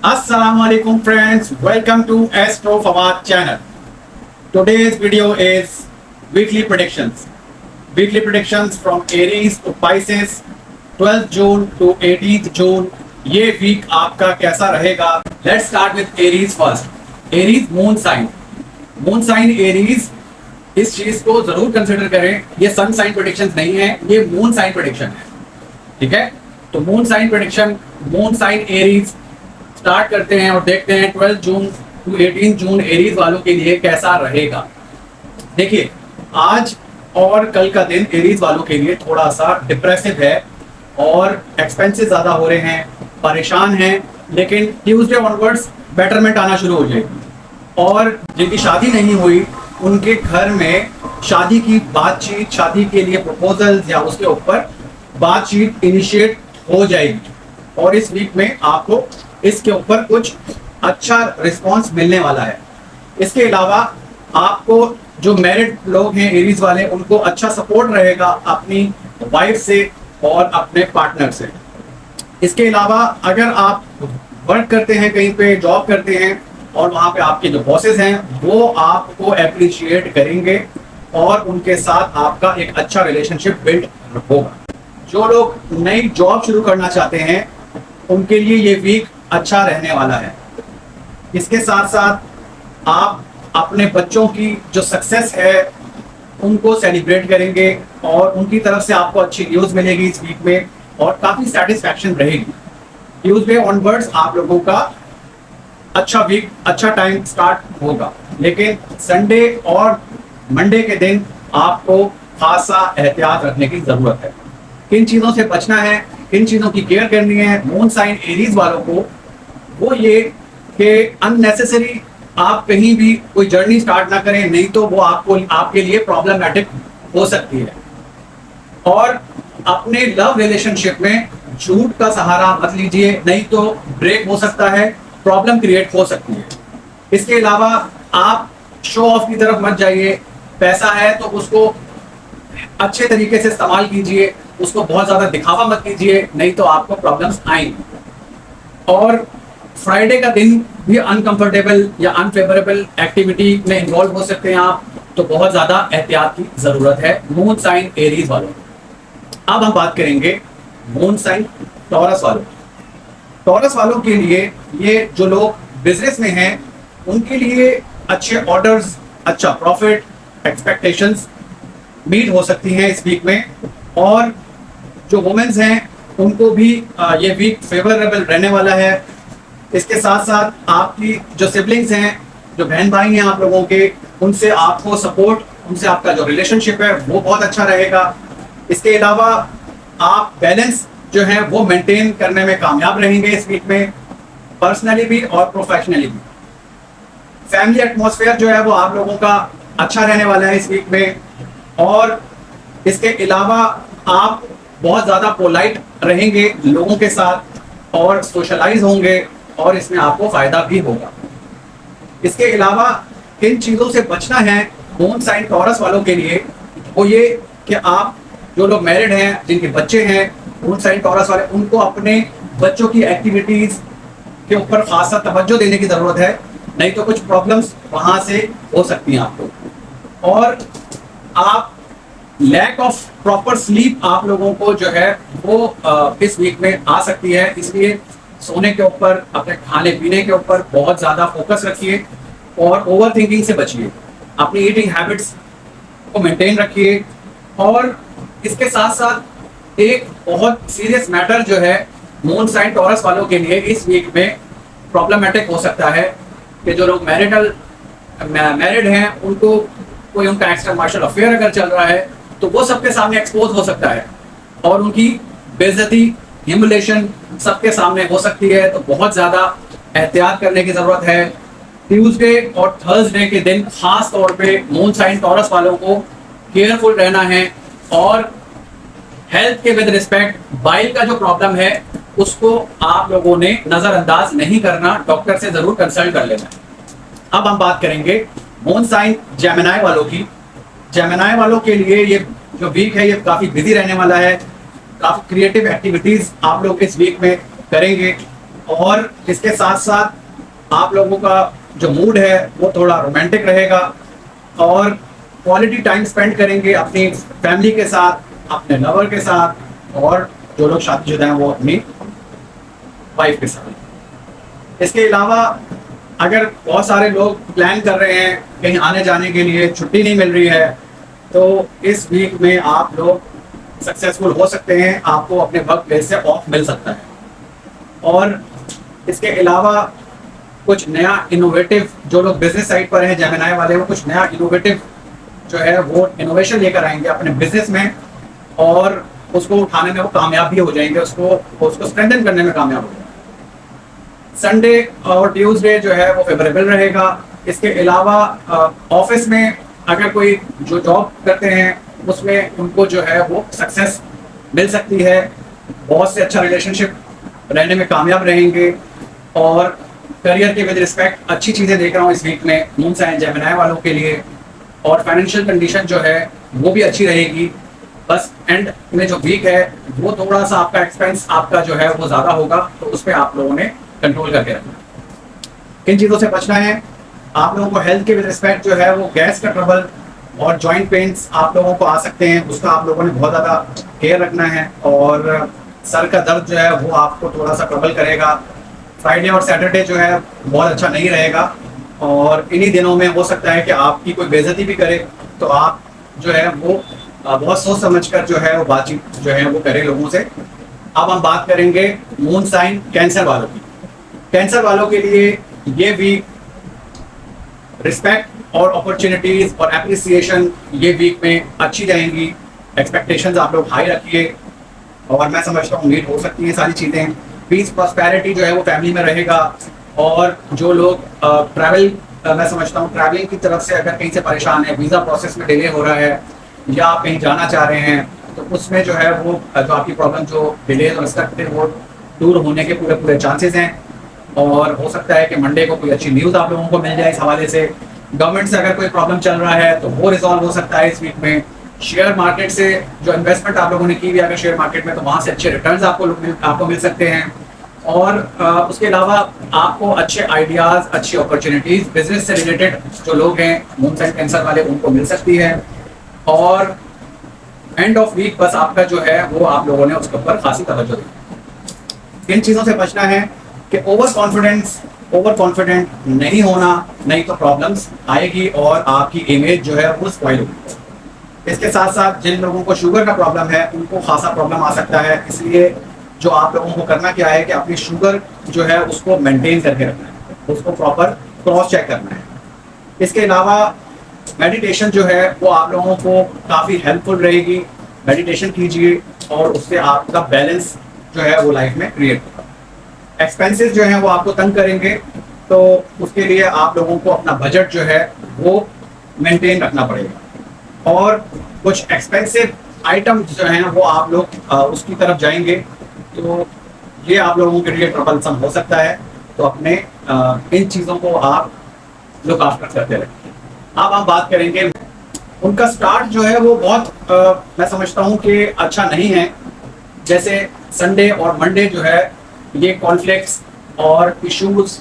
Assalamualaikum friends, welcome to Astro Fawad channel. Today's video is weekly predictions. Weekly predictions from Aries to Pisces, 12th June to 18th June. ये week आपका कैसा रहेगा? Let's start with Aries first. Aries moon sign. Moon sign Aries, इस चीज को जरूर consider करें. ये सन साइन प्रेडिक्शंस नहीं है, ये मून साइन प्रेडिक्शन है. ठीक है, तो moon sign prediction, moon sign Aries start करते हैं और देखते हैं 12 जून टू 18 जून एरीज वालों के लिए कैसा रहेगा. देखिए, आज और कल का दिन एरीज वालों के लिए थोड़ा सा डिप्रेसिव है और एक्सपेंसेस ज्यादा हो रहे हैं, परेशान हैं. लेकिन ट्यूसडे ऑनवर्ड्स बेटरमेंट आना शुरू हो जाएगी और जिनकी शादी नहीं हुई उनके घर में शादी की बातचीत, शादी के लिए प्रपोजल्स या उसके ऊपर बातचीत इनिशिएट हो जाएगी. और इस वीक में आपको इसके ऊपर कुछ अच्छा रिस्पांस मिलने वाला है. इसके अलावा आपको जो मैरिड लोग हैं एरीज वाले, उनको अच्छा सपोर्ट रहेगा अपनी वाइफ से और अपने पार्टनर से. इसके अलावा अगर आप वर्क करते हैं, कहीं पे जॉब करते हैं और वहां पे आपके जो बॉसेस हैं वो आपको अप्रिशिएट करेंगे और उनके साथ आपका एक अच्छा रिलेशनशिप बिल्ड होगा. जो लोग नई जॉब शुरू करना चाहते हैं उनके लिए ये वीक अच्छा रहने वाला है. इसके साथ साथ आप अपने बच्चों की जो सक्सेस है उनको सेलिब्रेट करेंगे और उनकी तरफ से आपको अच्छी न्यूज मिलेगी इस वीक में और काफी सेटिस्फैक्शन रहेगी. ट्यूसडे ऑनवर्ड्स आप लोगों का अच्छा वीक, अच्छा टाइम स्टार्ट होगा. लेकिन संडे और मंडे के दिन आपको खासा एहतियात रखने की जरूरत है. किन चीजों से बचना है, किन चीजों की केयर करनी है मून साइन एरीज वालों को, वो ये कि अननेसेसरी आप कहीं भी कोई जर्नी स्टार्ट ना करें, नहीं तो वो आपको आपके लिए प्रॉब्लमैटिक हो सकती है. और अपने लव रिलेशनशिप में झूठ का सहारा मत लीजिए, नहीं तो ब्रेक हो सकता है, प्रॉब्लम क्रिएट हो सकती है. इसके अलावा आप शो ऑफ की तरफ मत जाइए. पैसा है तो उसको अच्छे तरीके से इस्तेमाल कीजिए, उसको बहुत ज्यादा दिखावा मत कीजिए, नहीं तो आपको प्रॉब्लम्स आएंगी. और फ्राइडे का दिन भी अनकंफर्टेबल या अनफेवरेबल एक्टिविटी में इन्वॉल्व हो सकते हैं आप, तो बहुत ज्यादा एहतियात की जरूरत है मून साइन एरीज वालों. अब हम बात करेंगे मून साइन टॉरस वालों. टॉरस वालों के लिए, ये जो लोग बिजनेस में हैं उनके लिए अच्छे ऑर्डर्स, अच्छा प्रॉफिट, एक्सपेक्टेशंस मीट हो सकती हैं इस वीक में. और जो वुमेन्स हैं उनको भी ये वीक फेवरेबल रहने वाला है. इसके साथ साथ आपकी जो सिबलिंग्स हैं, जो बहन भाई हैं आप लोगों के, उनसे आपको सपोर्ट, उनसे आपका जो रिलेशनशिप है वो बहुत अच्छा रहेगा. इसके अलावा आप बैलेंस जो है वो मेंटेन करने में कामयाब रहेंगे इस वीक में, पर्सनली भी और प्रोफेशनली भी. फैमिली एटमॉस्फेयर जो है वो आप लोगों का अच्छा रहने वाला है इस वीक में. और इसके अलावा आप बहुत ज़्यादा पोलाइट रहेंगे लोगों के साथ और सोशलाइज होंगे और इसमें आपको फायदा भी होगा. इसके अलावा किन चीज़ों से बचना है मून साइन टॉरस वालों के लिए, वो ये कि आप जो लोग मैरिड हैं, जिनके बच्चे हैं, मून साइन टॉरस वाले, उनको अपने बच्चों की एक्टिविटीज़ के ऊपर खासा तवज्जो देने की ज़रूरत है, नहीं तो कुछ प्रॉब्लम्स वहाँ से हो सकती हैं आपको. और आप लैक ऑफ प्रॉपर स्लीप आप लोगों को जो है वो इस वीक में आ सकती है. इसलिए सोने के ऊपर, अपने खाने पीने के ऊपर बहुत ज़्यादा फोकस रखिए और ओवर थिंकिंग से बचिए. अपनी ईटिंग हैबिट्स को मेंटेन रखिए. और इसके साथ साथ एक बहुत सीरियस मैटर जो है मून साइन टॉरस वालों के लिए इस वीक में प्रॉब्लमेटिक हो सकता है कि जो लोग मैरिड हैं उनको कोई उनका एक्स्ट्रा मार्शल अफेयर अगर चल रहा है तो वो सबके सामने एक्सपोज हो सकता है और उनकी बेइज्जती, ह्यूमिलेशन सबके सामने हो सकती है. तो बहुत ज्यादा एहतियात करने की जरूरत है. ट्यूसडे और थर्सडे के दिन खास तौर पे मून साइन टॉरस वालों को केयरफुल रहना है और हेल्थ के विद रिस्पेक्ट बाइल का जो प्रॉब्लम है उसको आप लोगों ने नजरअंदाज नहीं करना, डॉक्टर से जरूर कंसल्ट कर लेना. अब हम बात करेंगे मून साइन जेमिनी वालों की. जेमिनी वालों के लिए ये जो वीक है ये काफी बिजी रहने वाला है. काफी क्रिएटिव एक्टिविटीज आप लोग इस वीक में करेंगे और इसके साथ साथ आप लोगों का जो मूड है वो थोड़ा रोमांटिक रहेगा और क्वालिटी टाइम स्पेंड करेंगे अपनी फैमिली के साथ, अपने लवर के साथ, और जो लोग शादीशुदा हैं वो अपनी वाइफ के साथ। इसके अलावा अगर बहुत सारे लोग प्लान कर रहे हैं कहीं आने जाने के लिए, छुट्टी नहीं मिल रही है, तो इस वीक में आप लोग सक्सेसफुल हो सकते हैं, आपको अपने वर्क प्लेस से ऑफ मिल सकता है। और इसके अलावा कुछ नया इनोवेटिव, जो लोग बिजनेस साइड पर हैं जेमिनी वाले, वो कुछ नया इनोवेटिव जो है वो इनोवेशन लेकर आएंगे अपने बिजनेस में, और उसको उठाने में वो कामयाब भी हो जाएंगे, उसको स्ट्रेंथन करने में कामयाब हो जाएंगे। संडे और ट्यूसडे जो है वो फेवरेबल रहेगा। इसके अलावा ऑफिस में अगर कोई जो जॉब करते हैं उसमें उनको जो है वो सक्सेस मिल सकती है, बहुत से अच्छा रिलेशनशिप रहने में कामयाब रहेंगे, और करियर के विद रिस्पेक्ट अच्छी चीज़ें देख रहा हूँ इस वीक में मून साइन जेमिनी वालों के लिए। और फाइनेंशियल कंडीशन जो है वो भी अच्छी रहेगी। बस एंड में जो वीक है वो थोड़ा सा आपका एक्सपेंस आपका जो है वो ज़्यादा होगा, तो उस पर आप लोगों ने कंट्रोल करके रखना है। किन चीज़ों से बचना है? आप लोगों को हेल्थ के विद रिस्पेक्ट जो है वो गैस का ट्रबल और जॉइंट पेन्स आप लोगों को आ सकते हैं, उसका आप लोगों ने बहुत ज़्यादा केयर रखना है। और सर का दर्द जो है वो आपको थोड़ा सा ट्रबल करेगा। फ्राइडे और सैटरडे जो है बहुत अच्छा नहीं रहेगा, और इन्हीं दिनों में हो सकता है कि आपकी कोई बेइज्जती भी करे, तो आप जो है वो बहुत सोच समझकर जो है वो बातचीत जो है वो करें लोगों से। अब हम बात करेंगे मून साइन कैंसर वालों की। कैंसर वालों के लिए ये वीक रिस्पेक्ट और अपॉर्चुनिटीज और एप्रिसिएशन ये वीक में अच्छी रहेंगी। एक्सपेक्टेशंस आप लोग हाई रखिए, और मैं समझता हूँ मीट हो सकती है सारी चीज़ें। पीस प्रॉस्पेरिटी जो है वो फैमिली में रहेगा। और जो लोग ट्रैवल, मैं समझता हूँ ट्रैवलिंग की तरफ से अगर कहीं से परेशान है, वीज़ा प्रोसेस में डिले हो रहा है, या आप कहीं जाना चाह रहे हैं, तो उसमें जो है वो जो आपकी प्रॉब्लम जो डिले और स्टक थे वो दूर होने के पूरे पूरे चांसेस हैं। और हो सकता है कि मंडे को कोई अच्छी न्यूज़ आप लोगों को मिल जाए इस हवाले से। गवर्नमेंट से अगर कोई प्रॉब्लम चल रहा है तो वो रिजॉल्व हो सकता है इस वीक में। शेयर मार्केट से जो इन्वेस्टमेंट आप लोगों ने की हुई अगर शेयर मार्केट में, तो वहाँ से अच्छे रिटर्न्स आपको मिल सकते हैं। और उसके अलावा आपको अच्छे आइडियाज़, अच्छी अपॉर्चुनिटीज़ बिजनेस से रिलेटेड जो लोग हैं मून साइन कैंसर वाले, उनको मिल सकती है। और एंड ऑफ वीक बस आपका जो है वो आप लोगों ने उसके ऊपर खासी तवज्जो दी। इन चीज़ों से बचना है कि ओवर कॉन्फिडेंट नहीं होना, नहीं तो प्रॉब्लम्स आएगी और आपकी इमेज जो है वो स्पॉइल होगी। इसके साथ साथ जिन लोगों को शुगर का प्रॉब्लम है उनको खासा प्रॉब्लम आ सकता है, इसलिए जो आप लोगों को करना क्या है कि अपनी शुगर जो है उसको मेंटेन करके रखना है, उसको प्रॉपर क्रॉस चेक करना है। इसके अलावा मेडिटेशन जो है वो आप लोगों को काफ़ी हेल्पफुल रहेगी। मेडिटेशन कीजिए और उससे आपका बैलेंस जो है वो लाइफ में क्रिएट होगा। एक्सपेंसेस जो है वो आपको तंग करेंगे, तो उसके लिए आप लोगों को अपना बजट जो है वो मेंटेन रखना पड़ेगा। और कुछ एक्सपेंसिव आइटम जो हैं वो आप लोग उसकी तरफ जाएंगे, तो ये आप लोगों के लिए ट्रबलसम हो सकता है। तो अपने इन चीज़ों को आप लुक आफ्टर करते रहें। अब हम बात करेंगे उनका स्टार्ट जो है वो बहुत मैं समझता हूँ कि अच्छा नहीं है। जैसे संडे और मंडे जो है ये कॉन्फ्लिक्ट्स और इश्यूज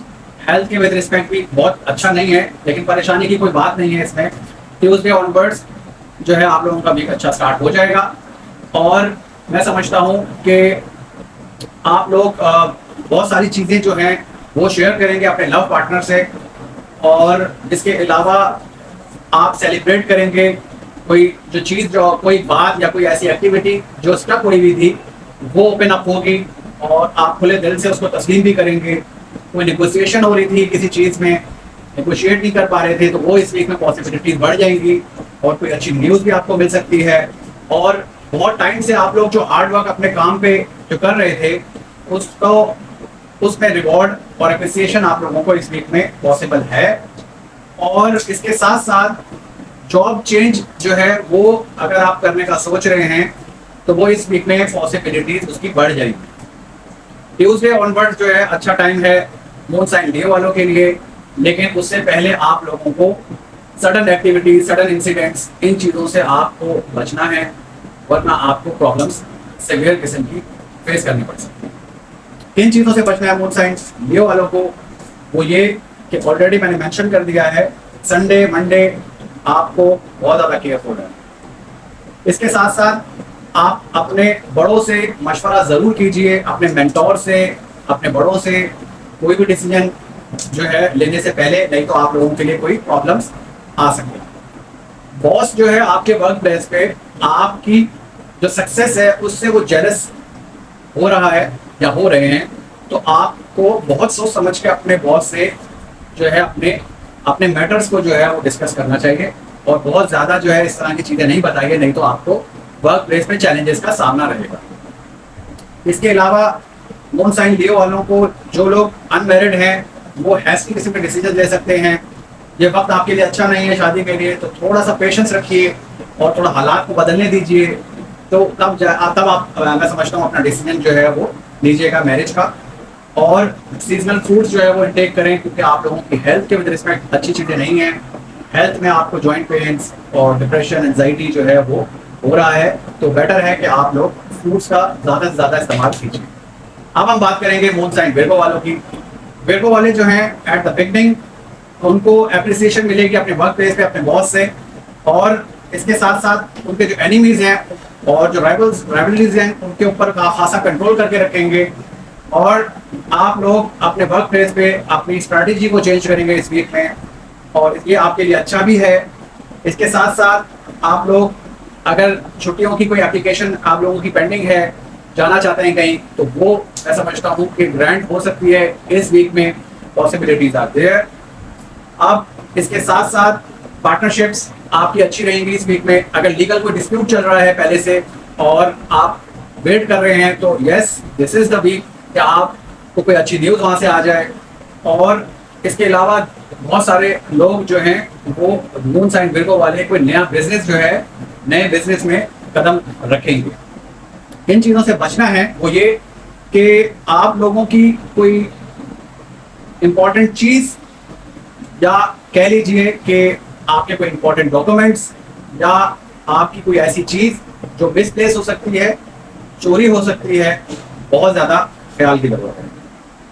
हेल्थ के विद रिस्पेक्ट भी बहुत अच्छा नहीं है, लेकिन परेशानी की कोई बात नहीं है इसमें। ट्यूसडे ऑनवर्ड्स जो है आप लोगों का वीक अच्छा स्टार्ट हो जाएगा, और मैं समझता हूँ कि आप लोग बहुत सारी चीज़ें जो हैं वो शेयर करेंगे अपने लव पार्टनर से। और इसके अलावा आप सेलिब्रेट करेंगे कोई जो चीज़, जो कोई बात या कोई ऐसी एक्टिविटी जो स्टक हुई हुई थी वो ओपन अप होगी, और आप खुले दिल से उसको तस्लीम भी करेंगे। कोई नेगोशिएशन हो रही थी किसी चीज़ में, नेगोशिएट नहीं कर पा रहे थे, तो वो इस वीक में पॉसिबिलिटीज बढ़ जाएंगी, और कोई अच्छी न्यूज़ भी आपको मिल सकती है। और बहुत टाइम से आप लोग जो हार्ड वर्क अपने काम पे जो कर रहे थे उसमें रिवॉर्ड और अप्रिसिएशन आप लोगों को इस वीक में पॉसिबल है। और इसके साथ साथ जॉब चेंज जो है वो अगर आप करने का सोच रहे हैं तो वो इस वीक में पॉसिबिलिटीज उसकी बढ़ जाएगी। ट्यूसडे ऑनवर्ड जो है अच्छा टाइम है मून साइन लियो वालों के लिए, लेकिन उससे पहले आप लोगों को सडन एक्टिविटीज, सडन इंसिडेंट्स, इन चीज़ों से आपको बचना है, वरना आपको प्रॉब्लम्स सीवियर किस्म की फेस करनी पड़ सकती है। किन चीज़ों से बचना है मून साइंस लियो वालों को, वो ये कि ऑलरेडी मैंने मेंशन कर दिया है, संडे मंडे आपको बहुत ज़्यादा केयरफुल है। इसके साथ साथ आप अपने बड़ों से मशवरा ज़रूर कीजिए, अपने मेंटोर से, अपने बड़ों से कोई भी डिसीजन जो है लेने से पहले, नहीं तो आप लोगों के लिए कोई प्रॉब्लम्स आ सकते हैं। बॉस जो है आपके वर्क प्लेस पे आपकी जो सक्सेस है उससे वो जेलस हो रहा है या हो रहे हैं, तो आपको बहुत सोच समझ के अपने बॉस से जो है अपने अपने मैटर्स को जो है वो डिस्कस करना चाहिए, और बहुत ज़्यादा जो है इस तरह की चीज़ें नहीं बताइए, नहीं तो आपको वर्क प्लेस में चैलेंजेस का सामना रहेगा। इसके अलावा मून साइन लियो वालों को, जो लोग अनमैरिड हैं वो हैस्टी किस्म के डिसीजन ले सकते हैं। ये वक्त आपके लिए अच्छा नहीं है शादी के लिए, तो थोड़ा सा पेशेंस रखिए और थोड़ा हालात को बदलने दीजिए, तो तब आप मैं समझता हूँ अपना डिसीजन जो है वो लीजिएगा मैरिज का। और सीजनल फ्रूट्स जो है वो इंटेक करें, क्योंकि आप लोगों की हेल्थ के विद रिस्पेक्ट अच्छी चीज़ें नहीं हैं। हेल्थ में आपको जॉइंट पेन्स और डिप्रेशन, एंजाइटी जो है वो हो रहा है, तो बेटर है कि आप लोग फ्रूट्स का ज़्यादा से ज़्यादा इस्तेमाल कीजिए। अब हम बात करेंगे मून साइन विर्गो वालों की। विर्गो वाले जो हैं एट द बिगनिंग उनको अप्रिसिएशन मिलेगी अपने वर्क प्लेस पे अपने बॉस से, और इसके साथ साथ उनके जो एनिमीज हैं और जो राइवलरीज हैं उनके ऊपर खासा कंट्रोल करके रखेंगे, और आप लोग अपने वर्क प्लेस पे अपनी स्ट्रैटेजी को चेंज करेंगे इस वीक में, और ये आपके लिए अच्छा भी है। इसके साथ साथ आप लोग अगर छुट्टियों की कोई एप्लीकेशन आप लोगों की पेंडिंग है, जाना चाहते हैं कहीं, तो वो मैं समझता हूँ कि ग्रांट हो सकती है इस वीक में, पॉसिबिलिटीज आर देयर। अब इसके साथ साथ पार्टनरशिप्स आपकी अच्छी रहेंगी इस वीक में। अगर लीगल कोई डिस्प्यूट चल रहा है पहले से और आप वेट कर रहे हैं, तो yes this is the week कि आपको कोई अच्छी न्यूज़ वहाँ से आ जाए। और इसके अलावा बहुत सारे लोग जो हैं वो मून साइन विर्गो वाले कोई नया बिजनेस जो है, नए बिजनेस में कदम रखेंगे। इन चीज़ों से बचना है वो ये कि आप लोगों की कोई इंपॉर्टेंट चीज़, या कह लीजिए कि आपके कोई इंपॉर्टेंट डॉक्यूमेंट्स, या आपकी कोई ऐसी चीज़ जो मिसप्लेस हो सकती है, चोरी हो सकती है, बहुत ज़्यादा ख्याल की जरूरत है।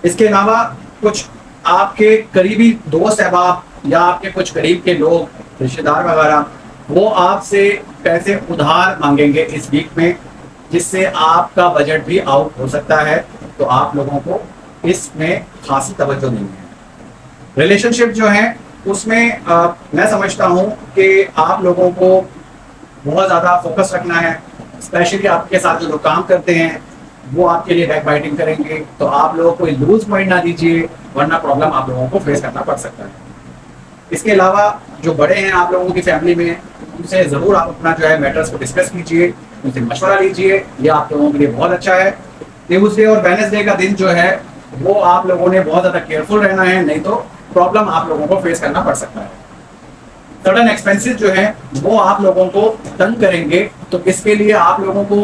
इसके अलावा कुछ आपके करीबी दोस्त अहबाब या आपके कुछ करीब के लोग, रिश्तेदार वगैरह, वो आपसे पैसे उधार मांगेंगे इस वीक में, जिससे आपका बजट भी आउट हो सकता है, तो आप लोगों को इसमें खासी तवज्जो नहीं है। रिलेशनशिप जो है उसमें मैं समझता हूँ कि आप लोगों को बहुत ज़्यादा फोकस रखना है, स्पेशली आपके साथ जो लोग काम करते हैं वो आपके लिए बैक बाइटिंग करेंगे, तो आप लोगों को लूज पॉइंट ना दीजिए, वरना प्रॉब्लम आप लोगों को फेस करना पड़ सकता है। इसके अलावा जो बड़े हैं आप लोगों की फैमिली में, उनसे ज़रूर आप अपना जो है मैटर्स को डिस्कस कीजिए, उनसे मशवरा लीजिए, ये आप लोगों के लिए बहुत अच्छा है। ट्यूसडे और वेडनेसडे का दिन जो है वो आप लोगों ने बहुत ज़्यादा केयरफुल रहना है, नहीं तो प्रॉब्लम आप लोगों को फेस करना पड़ सकता है। सडन एक्सपेंसेस जो है वो आप लोगों को तंग करेंगे, तो इसके लिए आप लोगों को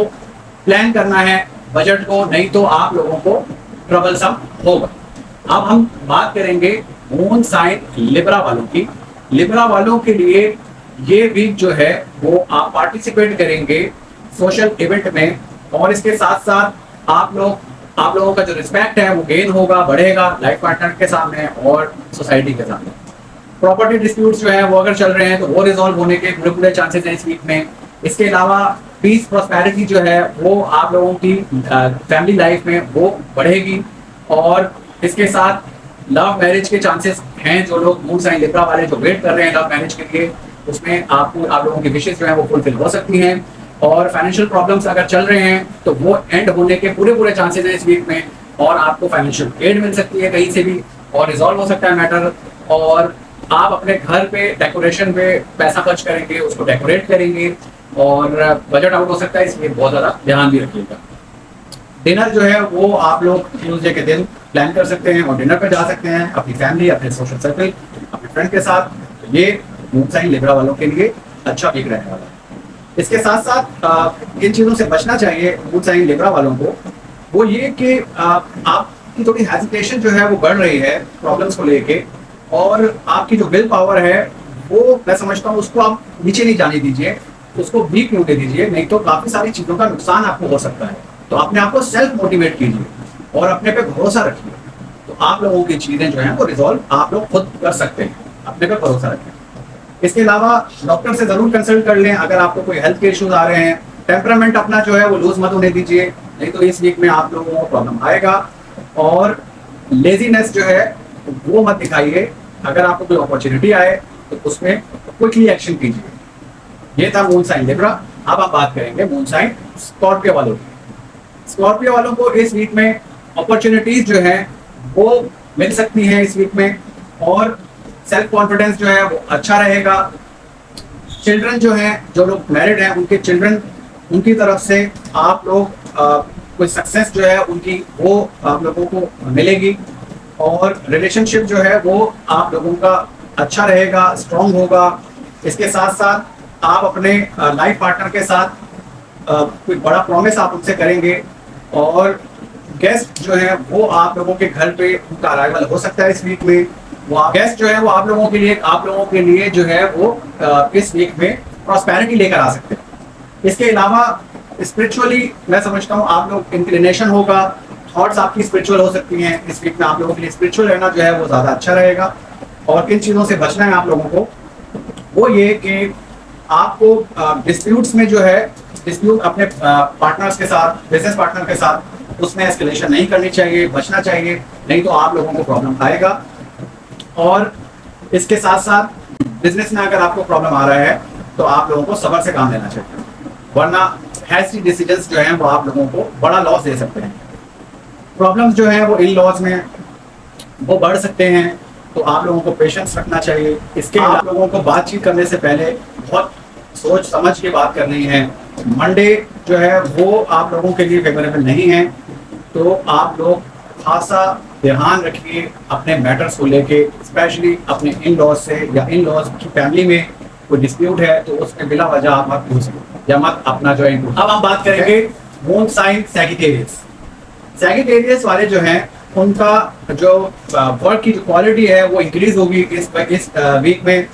प्लान करना है बजट को, नहीं तो आप लोगों को ट्रबलसम होगा। अब हम बात करेंगे मून साइन लिब्रा वालों की। लिब्रा वालों के लिए ये वीक जो है वो आप पार्टिसिपेट करेंगे सोशल इवेंट में, और इसके साथ साथ आप लोगों का जो रिस्पेक्ट है वो गेन होगा, बढ़ेगा लाइफ पार्टनर के सामने और सोसाइटी के सामने। प्रॉपर्टी डिस्प्यूट्स जो है वो अगर चल रहे हैं तो वो रिजॉल्व होने के पूरे चांसेस हैं इस वीक में। इसके अलावा पीस प्रॉस्पेरिटी जो है वो आप लोगों की फैमिली लाइफ में वो बढ़ेगी, और इसके साथ लव मैरिज के चांसेस हैं। जो लोग मून साइन लिब्रा वाले जो वेट कर रहे हैं लव मैरिज के लिए, उसमें आप लोगों की विशेष जो है वो फुलफिल हो सकती हैं। और फाइनेंशियल प्रॉब्लम्स अगर चल रहे हैं तो वो एंड होने के पूरे चांसेस हैं इस वीक में, और आपको फाइनेंशियल एड मिल सकती है कहीं से भी, और रिजॉल्व हो सकता है मैटर। और आप अपने घर पे डेकोरेशन पे पैसा खर्च करेंगे, उसको डेकोरेट करेंगे, और बजट आउट हो सकता है, इसलिए बहुत ज़्यादा ध्यान भी रखिएगा। डिनर जो है वो आप लोग ट्यूसडे के दिन प्लान कर सकते हैं और डिनर पे जा सकते हैं अपनी फैमिली, अपने सोशल सर्कल, अपने फ्रेंड के साथ। तो ये मून साइन लिब्रा वालों के लिए अच्छा वीक रहने वाला है। इसके साथ साथ किन चीज़ों से बचना चाहिए मून साइन लिब्रा वालों को, वो ये कि आपकी थोड़ी हेजिटेशन जो है वो बढ़ रही है प्रॉब्लम्स को लेके, और आपकी जो विल पावर है वो मैं समझता हूँ उसको आप नीचे नहीं जाने दीजिए, उसको वीक नहीं होने दीजिए, नहीं तो काफ़ी सारी चीज़ों का नुकसान आपको हो सकता है। तो अपने आप को सेल्फ मोटिवेट कीजिए। और अपने पे भरोसा रखिए, तो आप लोगों की चीजें जो हैं वो रिजॉल्व आप लोग खुद कर सकते हैं। अपने पे भरोसा रखें। इसके अलावा डॉक्टर से जरूर कंसल्ट कर लें अगर आपको कोई हेल्थ के इश्यूज आ रहे हैं। टेम्परामेंट अपना जो है वो लूज मत होने दीजिए, नहीं तो इस वीक में आप लोगों को प्रॉब्लम आएगा। और लेजीनेस जो है वो मत दिखाइए। अगर आपको कोई अपॉर्चुनिटी आए तो उसमें क्विकली एक्शन कीजिए। ये था मून साइन लिब्रा। अब आप बात करेंगे मून साइन स्कॉर्पियो वालों की। स्कॉर्पियो वालों को इस वीक में अपॉर्चुनिटीज जो है वो मिल सकती है इस वीक में, और सेल्फ कॉन्फिडेंस जो है वो अच्छा रहेगा। चिल्ड्रन जो हैं, जो लोग मैरिड हैं, उनके चिल्ड्रन, उनकी तरफ से आप लोग कोई सक्सेस जो है उनकी वो आप लोगों को मिलेगी, और रिलेशनशिप जो है वो आप लोगों का अच्छा रहेगा, स्ट्रांग होगा। इसके साथ साथ आप अपने लाइफ पार्टनर के साथ कोई बड़ा प्रॉमिस आप उनसे करेंगे, और गेस्ट जो है वो आप लोगों के घर पे उनका अराइवल हो सकता है इस वीक में। वो गेस्ट जो है वो आप लोगों के लिए जो है वो इस वीक में प्रॉस्पेरिटी लेकर आ सकते हैं। इसके अलावा स्पिरिचुअली मैं समझता हूँ आप लोग इंक्लिनेशन होगा, थॉट्स आपकी स्पिरिचुअल हो सकती हैं। इस वीक में आप लोगों के लिए स्पिरिचुअल रहना जो है वो ज़्यादा अच्छा रहेगा। और किन चीज़ों से बचना है आप लोगों को, वो ये कि आपको डिस्प्यूट्स में जो है, डिस्प्यूट अपने पार्टनर्स के साथ, बिजनेस पार्टनर के साथ, उसमें एस्केलेशन नहीं करनी चाहिए, बचना चाहिए, नहीं तो आप लोगों को प्रॉब्लम आएगा। और इसके साथ साथ बिजनेस में अगर आपको प्रॉब्लम आ रहा है तो आप लोगों को सब्र से काम लेना चाहिए, वरना हैस्टी डिसीजंस जो हैं वो आप लोगों को बड़ा लॉस दे सकते हैं। प्रॉब्लम्स जो हैं वो इन लॉस में वो बढ़ सकते हैं, तो आप लोगों को पेशेंस रखना चाहिए। इसके आप लोगों को बातचीत करने से पहले बहुत सोच समझ के बात करनी है। मंडे जो है वो आप लोगों के लिए फेवरेबल नहीं है, तो आप लोग खासा ध्यान रखिए अपने मैटर्स को लेके, स्पेशली अपने इन लॉज से, या इन लॉज की फैमिली में कोई डिस्प्यूट है तो उसमें बिला वजह आप मत घुसे या मत अपना जो है। अब हम बात करेंगे मून साइन सैजिटेरियस। सैजिटेरियस वाले जो हैं उनका जो वर्क की जो क्वालिटी है वो इंक्रीज होगी इस वीक में।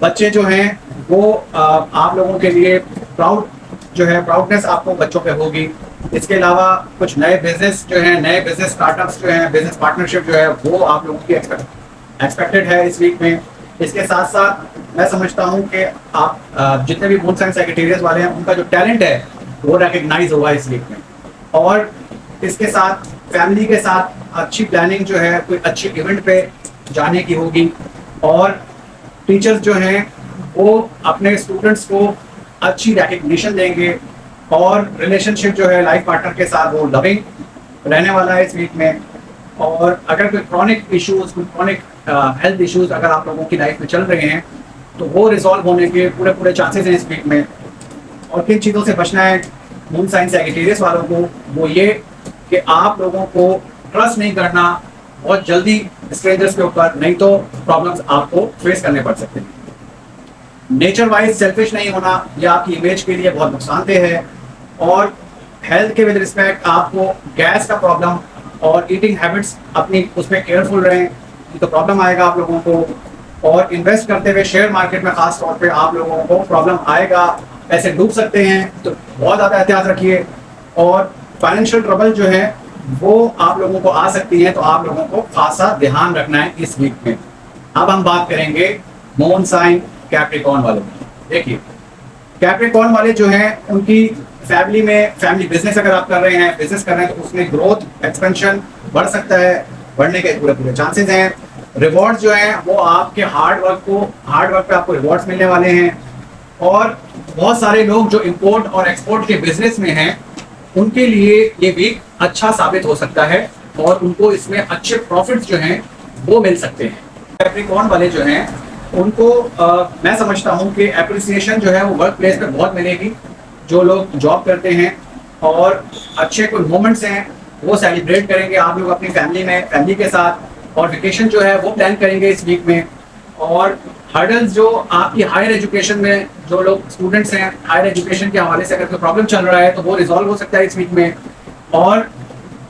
बच्चे जो हैं वो आप लोगों के लिए प्राउडनेस आपको बच्चों पे होगी। इसके अलावा कुछ नए बिजनेस जो हैं, नए बिजनेस स्टार्टअप्स जो हैं, बिजनेस पार्टनरशिप जो है वो आप लोगों की एक्सपेक्टेड है इस वीक में। इसके साथ साथ मैं समझता हूँ कि आप जितने भी मून साइन सैजिटेरियस वाले हैं उनका जो टैलेंट है वो रिकग्नाइज होगा इस वीक में। और इसके साथ फैमिली के साथ अच्छी प्लानिंग जो है, कोई अच्छी इवेंट पे जाने की होगी। और टीचर्स जो हैं वो अपने स्टूडेंट्स को अच्छी रिकग्निशन देंगे, और रिलेशनशिप जो है लाइफ पार्टनर के साथ वो लविंग रहने वाला है इस वीक में। और अगर कोई क्रॉनिक इश्यूज, कोई क्रॉनिक हेल्थ इश्यूज अगर आप लोगों की लाइफ में चल रहे हैं तो वो रिजॉल्व होने के पूरे चांसेस हैं इस वीक में। और किन चीज़ों से बचना है मून साइन सैजिटेरियस वालों को, वो ये कि आप लोगों को ट्रस्ट नहीं करना बहुत जल्दी स्ट्रेंजर्स के ऊपर, नहीं तो प्रॉब्लम्स आपको फेस करने पड़ सकते हैं। नेचर वाइज सेल्फिश नहीं होना, यह आपकी इमेज के लिए बहुत नुकसानदेह है। और हेल्थ के विद रिस्पेक्ट आपको गैस का प्रॉब्लम और ईटिंग हैबिट्स अपनी उसमें केयरफुल रहें, नहीं तो प्रॉब्लम आएगा आप लोगों को। और इन्वेस्ट करते हुए शेयर मार्केट में खास तौर पे आप लोगों को प्रॉब्लम आएगा, पैसे डूब सकते हैं, तो बहुत ज़्यादा एहतियात रखिए। और फाइनेंशियल ट्रबल जो है वो आप लोगों को आ सकती है, तो आप लोगों को खासा ध्यान रखना है इस वीक में। अब हम बात करेंगे मून साइन कैप्रिकॉर्न वालों की। देखिए कैप्रिकॉर्न वाले जो हैं उनकी फैमिली में, फैमिली बिजनेस अगर आप कर रहे हैं, बिजनेस कर रहे हैं, तो उसमें ग्रोथ, एक्सपेंशन बढ़ सकता है, बढ़ने के पूरे चांसेस हैं। रिवॉर्ड्स जो हैं वो आपके हार्ड वर्क पे आपको रिवॉर्ड्स मिलने वाले हैं। और बहुत सारे लोग जो इंपोर्ट और एक्सपोर्ट के बिजनेस में हैं उनके लिए ये वीक अच्छा साबित हो सकता है, और उनको इसमें अच्छे प्रॉफिट्स जो हैं वो मिल सकते हैं। कैप्रिकॉर्न वाले जो हैं उनको मैं समझता हूँ कि एप्रिसिएशन जो है वो वर्क प्लेस पे बहुत मिलेगी। जो लोग जॉब करते हैं और अच्छे कोई मोमेंट्स हैं वो सेलिब्रेट करेंगे आप लोग अपनी फैमिली के साथ, और वेकेशन जो है वो प्लान करेंगे इस वीक में। और हर्डल्स जो आपकी हायर एजुकेशन में जो लोग स्टूडेंट्स हैं, हायर एजुकेशन के हवाले से अगर कोई प्रॉब्लम चल रहा है तो वो रिजॉल्व हो सकता है इस वीक में। और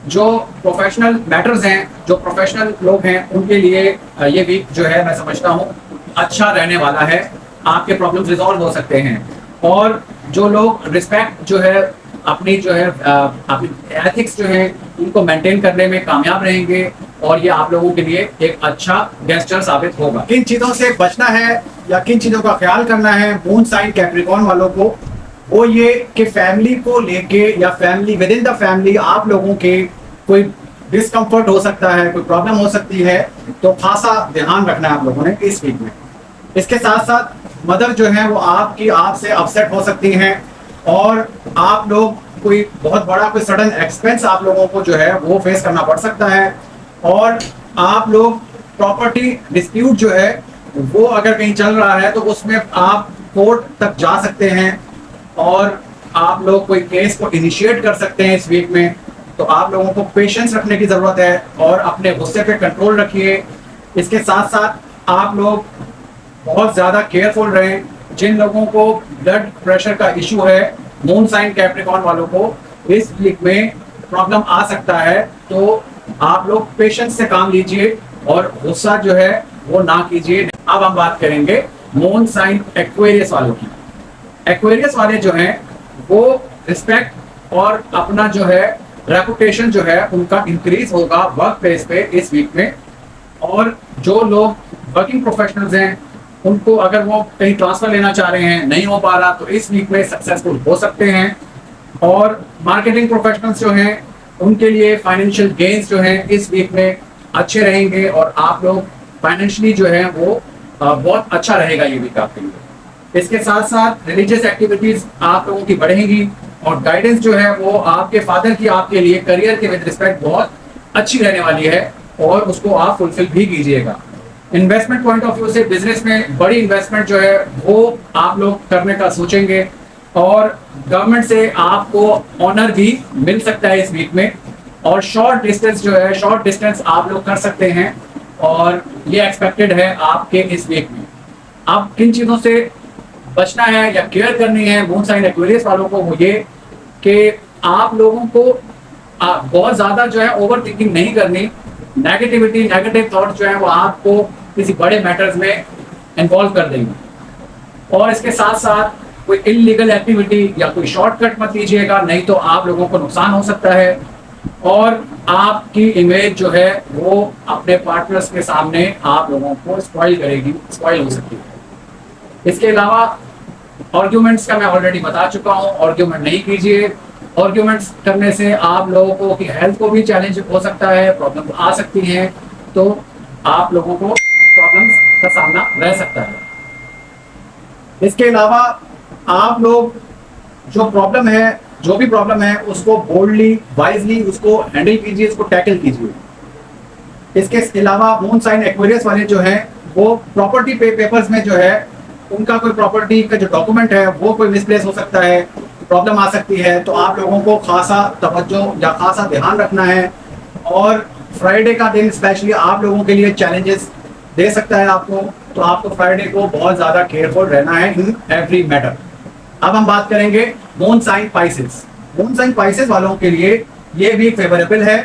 जो प्रोफेशनल मैटर्स हैं, जो प्रोफेशनल लोग हैं, उनके लिए ये वीक जो है मैं समझता हूँ अच्छा रहने वाला है, आपके प्रॉब्लम्स रिजॉल्व हो सकते हैं। और जो लोग रिस्पेक्ट जो है अपनी जो है अपनी एथिक्स जो है उनको मेंटेन करने में कामयाब रहेंगे और ये आप लोगों के लिए एक अच्छा गेस्चर साबित होगा। किन चीजों से बचना है या किन चीजों का ख्याल करना है मून साइन कैप्रिकॉर्न वालों को, वो ये कि फैमिली को लेके या family with in the family आप लोगों के कोई डिस्कम्फर्ट हो सकता है, कोई प्रॉब्लम हो सकती है, तो खासा ध्यान रखना है आप लोगों ने इस वीक में। इसके साथ साथ मदर जो है वो आपसे अपसेट हो सकती हैं और आप लोग कोई बहुत बड़ा कोई सडन एक्सपेंस आप लोगों को जो है वो फेस करना पड़ सकता है और आप लोग प्रॉपर्टी डिस्प्यूट जो है वो अगर कहीं चल रहा है तो उसमें आप कोर्ट तक जा सकते हैं और आप लोग कोई केस को इनिशिएट कर सकते हैं इस वीक में। तो आप लोगों को पेशेंस रखने की जरूरत है और अपने गुस्से पे कंट्रोल रखिए। इसके साथ साथ आप लोग बहुत ज्यादा केयरफुल रहें। जिन लोगों को ब्लड प्रेशर का इशू है, मून साइन कैप्रिकॉर्न वालों को इस वीक में प्रॉब्लम आ सकता है, तो आप लोग पेशेंस से काम लीजिए और गुस्सा जो है वो ना कीजिए। अब हम बात करेंगे मून साइन एक्वेरियस वालों की। एक्वेरियस वाले जो हैं वो रिस्पेक्ट और अपना जो है रेपुटेशन जो है उनका इंक्रीज होगा वर्क प्लेस पे इस वीक में। और जो लोग वर्किंग प्रोफेशनल्स हैं उनको अगर वो कहीं ट्रांसफर लेना चाह रहे हैं, नहीं हो पा रहा, तो इस वीक में सक्सेसफुल हो सकते हैं। और मार्केटिंग प्रोफेशनल्स जो हैं उनके लिए फाइनेंशियल गेन्स जो हैं इस वीक में अच्छे रहेंगे और आप लोग फाइनेंशियली जो है वो बहुत अच्छा रहेगा ये वीक आपके लिए। इसके साथ साथ रिलीजियस एक्टिविटीज आप लोगों की बढ़ेंगी और गाइडेंस जो है वो आपके फादर की आपके लिए करियर के विद रिस्पेक्ट बहुत अच्छी रहने वाली है और उसको आप फुलफिल भी कीजिएगा। इन्वेस्टमेंट पॉइंट ऑफ व्यू से बिजनेस में बड़ी इन्वेस्टमेंट जो है वो आप लोग करने का सोचेंगे और गवर्नमेंट से आपको ऑनर भी मिल सकता है इस वीक में। और शॉर्ट डिस्टेंस जो है, शॉर्ट डिस्टेंस आप लोग कर सकते हैं और ये एक्सपेक्टेड है आपके इस वीक में। आप किन चीज़ों से बचना है या केयर करनी है मून साइन एक्वेरियस वालों को, वो ये कि आप लोगों को बहुत ज़्यादा जो है ओवर थिंकिंग नहीं करनी। नेगेटिविटी, नेगेटिव थॉट जो है वो आपको किसी बड़े मैटर्स में इन्वॉल्व कर देंगे। और इसके साथ साथ कोई इलीगल एक्टिविटी या कोई शॉर्टकट मत लीजिएगा, नहीं तो आप लोगों को नुकसान हो सकता है और आपकी इमेज जो है वो अपने पार्टनर्स के सामने आप लोगों को स्पॉइल करेगी, स्पॉइल हो सकती है। इसके अलावा आर्ग्यूमेंट्स का मैं ऑलरेडी बता चुका हूँ, आर्ग्यूमेंट नहीं कीजिए। आर्ग्यूमेंट्स करने से आप लोगों की हेल्थ को भी चैलेंज हो सकता है, प्रॉब्लम आ सकती हैं, तो आप लोगों को प्रॉब्लम्स का सामना रह सकता है। इसके अलावा आप लोग जो भी प्रॉब्लम है उसको बोल्डली, वाइजली उसको हैंडल कीजिए, उसको टैकल कीजिए। इसके अलावा मून साइन एक्वेरियस वाले जो हैं वो प्रॉपर्टी पेपर्स में जो है उनका कोई प्रॉपर्टी का जो डॉक्यूमेंट है वो कोई मिसप्लेस हो सकता है, प्रॉब्लम आ सकती है, तो आप लोगों को खासा तवज्जो या खासा ध्यान रखना है। और फ्राइडे का दिन स्पेशली आप लोगों के लिए चैलेंजेस दे सकता है आपको, तो आपको फ्राइडे को बहुत ज़्यादा केयरफुल रहना है इन एवरी मैटर। अब हम बात करेंगे moon sign Pisces. Moon sign Pisces वालों के लिए ये भी फेवरेबल है।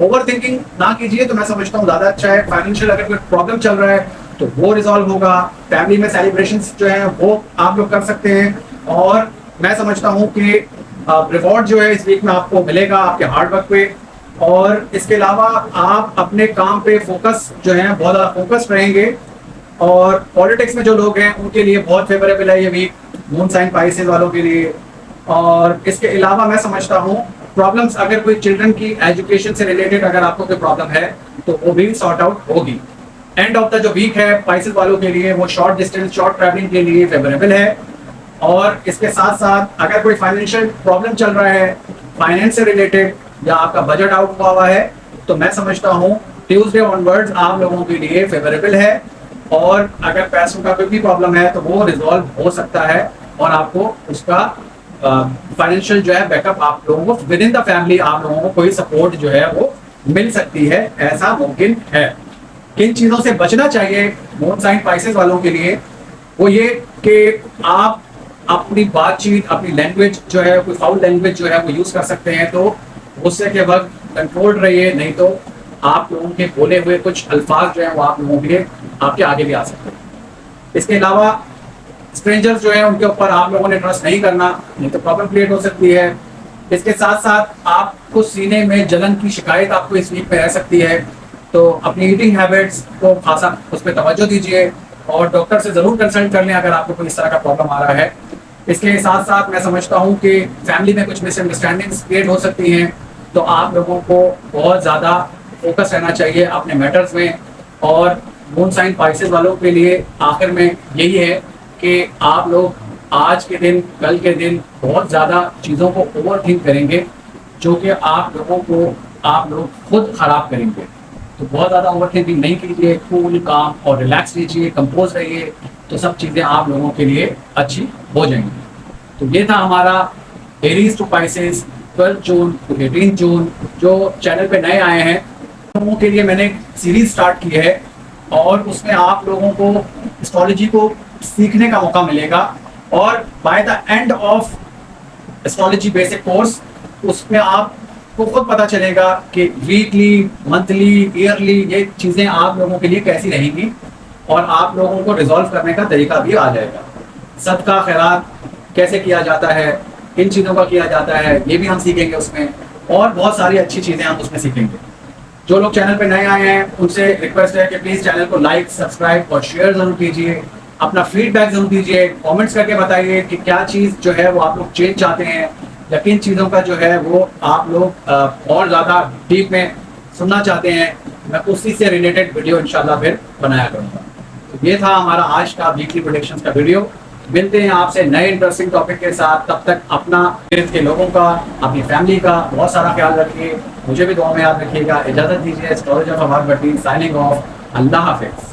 ओवर थिंकिंग ना कीजिए तो मैं समझता हूँ ज़्यादा अच्छा है। फाइनेंशियल अगर कोई प्रॉब्लम चल रहा है तो वो रिजॉल्व होगा। फैमिली में सेलिब्रेशंस जो है वो आप लोग कर सकते हैं और मैं समझता हूँ कि रिवॉर्ड जो है इस वीक में आपको मिलेगा आपके हार्ड वर्क पे। और इसके अलावा आप अपने काम पे फोकस जो है बहुत ज़्यादा फोकस्ड रहेंगे। और पॉलिटिक्स में जो लोग हैं उनके लिए बहुत फेवरेबल है ये वीक मून साइन पाइसेस वालों के लिए। और इसके अलावा मैं समझता हूँ प्रॉब्लम्स, अगर कोई चिल्ड्रन की एजुकेशन से रिलेटेड अगर आपको कोई प्रॉब्लम है तो वो भी सॉर्ट आउट होगी। एंड ऑफ द जो वीक है पाइसेस वालों के लिए वो शॉर्ट डिस्टेंस, शॉर्ट ट्रैवलिंग के लिए फेवरेबल है। और इसके साथ साथ अगर कोई फाइनेंशियल प्रॉब्लम चल रहा है, फाइनेंस से रिलेटेड या आपका बजट आउट हुआ है, तो मैं समझता हूँ ट्यूसडे ऑनवर्ड्स आप लोगों के लिए फेवरेबल है। और अगर पैसों का कोई भी प्रॉब्लम है तो वो रिजॉल्व हो सकता है और आपको उसका फाइनेंशियल जो है बैकअप आप लोगों को विद इन द फैमिली आप लोगों को कोई सपोर्ट जो है वो मिल सकती है, ऐसा मुमकिन है। किन चीज़ों से बचना चाहिए मून साइन पाइसेस वालों के लिए, वो ये कि आप अपनी बातचीत, अपनी लैंग्वेज जो है, कोई फाउल लैंग्वेज जो है वो यूज़ कर सकते हैं, तो गुस्से के वक्त कंट्रोल रहिए, नहीं तो आप लोगों के बोले हुए कुछ अल्फाज जो है वो आप लोगों के आपके आगे भी आ सकते हैं। इसके अलावा स्ट्रेंजर्स जो है उनके ऊपर आप लोगों ने ट्रस्ट नहीं करना, नहीं तो प्रॉब्लम क्रिएट हो सकती है। इसके साथ साथ आपको सीने में जलन की शिकायत आपको इस वीक में रह सकती है, तो अपनी ईटिंग हैबिट्स को खासा उस पर तवज्जो दीजिए और डॉक्टर से ज़रूर कंसल्ट कर लें अगर आपको कोई इस तरह का प्रॉब्लम आ रहा है। इसके साथ साथ मैं समझता हूँ कि फैमिली में कुछ मिसअंडरस्टैंडिंग्स क्रिएट हो सकती हैं, तो आप लोगों को बहुत ज़्यादा फोकस रहना चाहिए अपने मैटर्स में। और मून साइन पाइसेस वालों के लिए आखिर में यही है कि आप लोग आज के दिन, कल के दिन बहुत ज़्यादा चीज़ों को ओवर थिंक करेंगे, जो कि आप लोग खुद ख़राब करेंगे। तो बहुत ज़्यादा ओवर थिंकिंग नहीं कीजिए, कूल, काम और रिलैक्स लीजिए, कंपोज रहिए, तो सब चीज़ें आप लोगों के लिए अच्छी हो जाएंगी। तो ये था हमारा Aries to Pisces 12 June to 18 June. जो चैनल पे नए आए हैं लोगों के लिए मैंने एक सीरीज स्टार्ट की है और उसमें आप लोगों को एस्ट्रोलॉजी को सीखने का मौका मिलेगा और by the end of astrology basic course उसमें आपको खुद पता चलेगा कि वीकली, मंथली, ईयरली ये चीज़ें आप लोगों के लिए कैसी रहेंगी और आप लोगों को रिजॉल्व करने का तरीका भी आ जाएगा। सदका खैरात कैसे किया जाता है, किन चीज़ों का किया जाता है, ये भी हम सीखेंगे उसमें, और बहुत सारी अच्छी चीज़ें हम उसमें सीखेंगे। जो लोग चैनल पे नए आए हैं उनसे रिक्वेस्ट है कि प्लीज़ चैनल को लाइक, सब्सक्राइब और शेयर ज़रूर कीजिए। अपना फीडबैक ज़रूर दीजिए, कमेंट्स करके बताइए कि क्या चीज़ जो है वो आप लोग चेंज चाहते हैं या किन चीज़ों का जो है वो आप लोग और ज़्यादा डीप में सुनना चाहते हैं। मैं उसी से रिलेटेड वीडियो इंशाल्लाह फिर बनाया करूँगा। तो ये था हमारा आज का वीकली प्रेडिक्शंस का वीडियो। मिलते हैं आपसे नए इंटरेस्टिंग टॉपिक के साथ। तब तक अपना, इर्द के लोगों का, अपनी फैमिली का बहुत सारा ख्याल रखिए। मुझे भी दुआ में याद रखिएगा। इजाज़त दीजिए। एस्ट्रोलॉजर फवाद भट्टी साइनिंग ऑफ। अल्लाह हाफिज़।